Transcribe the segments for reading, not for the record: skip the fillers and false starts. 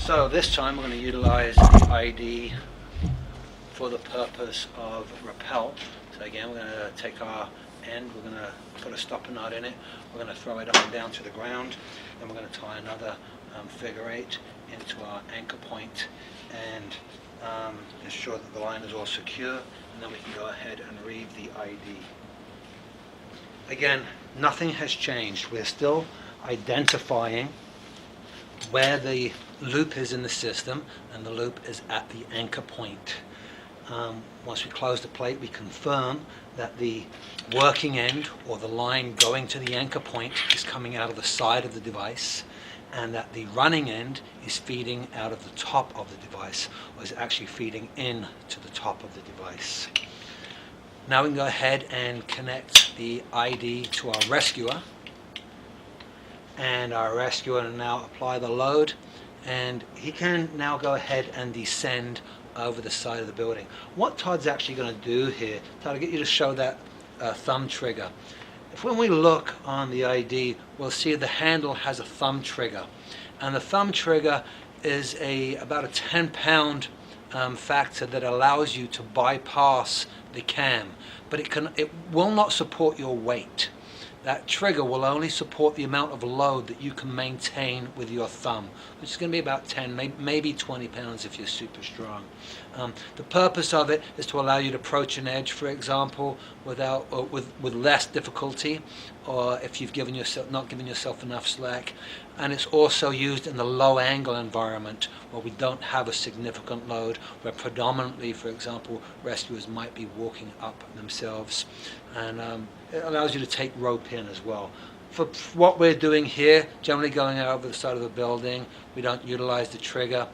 So this time we're going to utilize the ID for the purpose of rappel. So again, we're going to take our end, we're going to put a stopper knot in it, we're going to throw it up and down to the ground, and we're going to tie another figure 8 into our anchor point and ensure that the line is all secure, and then we can go ahead and read the ID. Again, nothing has changed. We're still identifying where the loop is in the system, and the loop is at the anchor point. Once we close the plate, we confirm that the working end, or the line going to the anchor point, is coming out of the side of the device, and that the running end is feeding out of the top of the device, or is actually feeding in to the top of the device. Now we can go ahead and connect the ID to our rescuer, and our rescuer will now apply the load, and he can now go ahead and descend over the side of the building. What Todd's actually going to do here, Todd, I'll get you to show that thumb trigger. If when we look on the ID, we'll see the handle has a thumb trigger, and the thumb trigger is about a 10-pound factor that allows you to bypass the cam, but it will not support your weight. That trigger will only support the amount of load that you can maintain with your thumb, which is going to be about 10, maybe 20 pounds if you're super strong. The purpose of it is to allow you to approach an edge, for example, with less difficulty, or if you've not given yourself enough slack. And it's also used in the low angle environment where we don't have a significant load, where predominantly, for example, rescuers might be walking up themselves. And it allows you to take rope in as well. For what we're doing here, generally going over the side of the building, we don't utilize the trigger.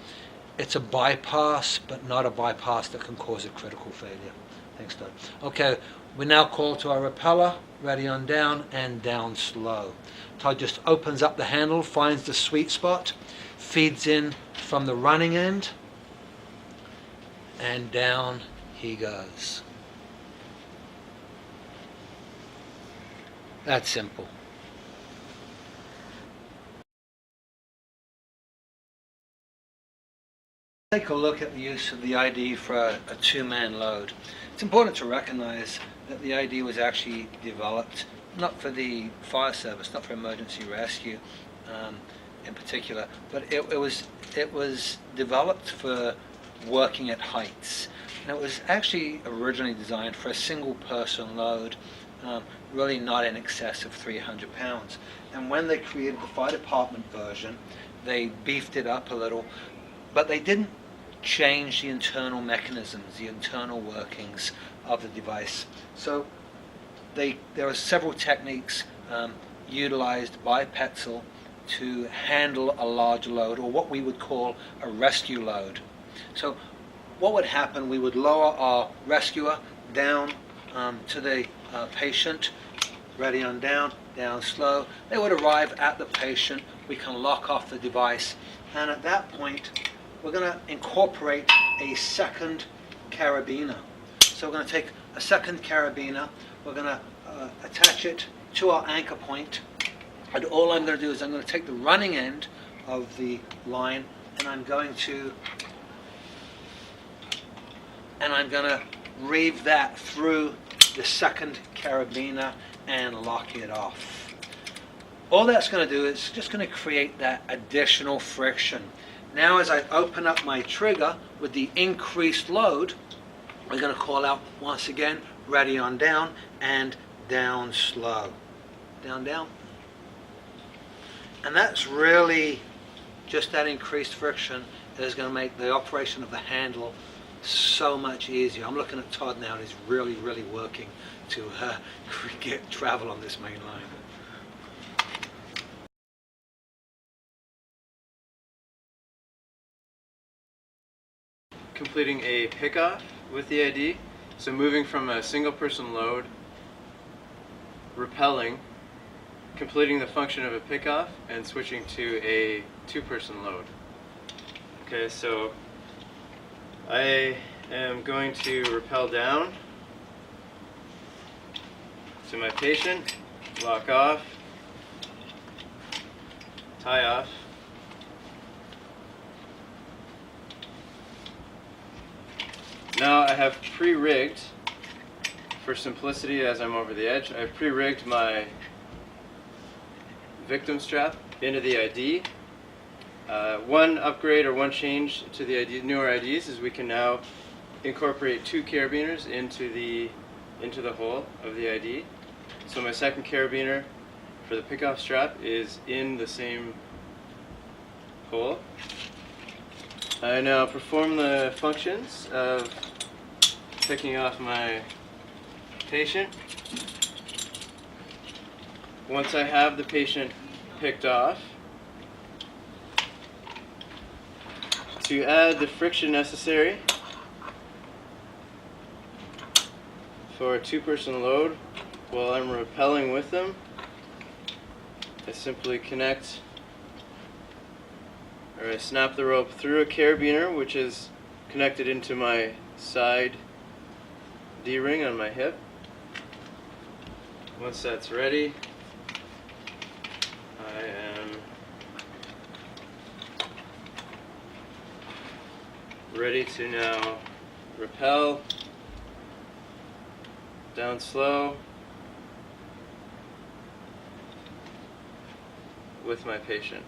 It's a bypass, but not a bypass that can cause a critical failure. Thanks, Todd. Okay, we now call to our repeller, ready on down, and down slow. Todd just opens up the handle, finds the sweet spot, feeds in from the running end, and down he goes. That's simple. Take a look at the use of the ID for a two-man load. It's important to recognize that the ID was actually developed not for the fire service, not for emergency rescue in particular, but it was developed for working at heights. And it was actually originally designed for a single person load, really not in excess of 300 pounds. And when they created the fire department version, they beefed it up a little, but they didn't change the internal mechanisms, the internal workings of the device. So there are several techniques utilized by Petzl to handle a large load, or what we would call a rescue load. So what would happen, we would lower our rescuer down to the patient, ready on down, down slow. They would arrive at the patient, we can lock off the device, and at that point we're going to incorporate a second carabiner. So we're going to take a second carabiner, we're going to attach it to our anchor point, and all I'm going to do is I'm going to take the running end of the line, and I'm going to reeve that through the second carabiner and lock it off. All that's going to do is just going to create that additional friction. Now as I open up my trigger with the increased load, we're going to call out once again, ready on down, and down slow. Down, down. And that's really just that increased friction that is going to make the operation of the handle so much easier. I'm looking at Todd now, and he's really, really working to get travel on this main line. Completing a pickoff with the ID, so moving from a single person load, rappelling, completing the function of a pickoff, and switching to a two-person load. Okay, so I am going to rappel down to my patient, lock off, tie off, Now I have pre-rigged, for simplicity as I'm over the edge, I've pre-rigged my victim strap into the ID. One upgrade or one change to the newer IDs is we can now incorporate 2 carabiners into the hole of the ID. So my second carabiner for the pickoff strap is in the same hole. I now perform the functions of picking off my patient. Once I have the patient picked off, to add the friction necessary for a 2-person load while I'm rappelling with them, I simply connect, or I snap the rope through a carabiner which is connected into my side D-ring on my hip. Once that's ready, I am ready to now rappel down slow with my patient.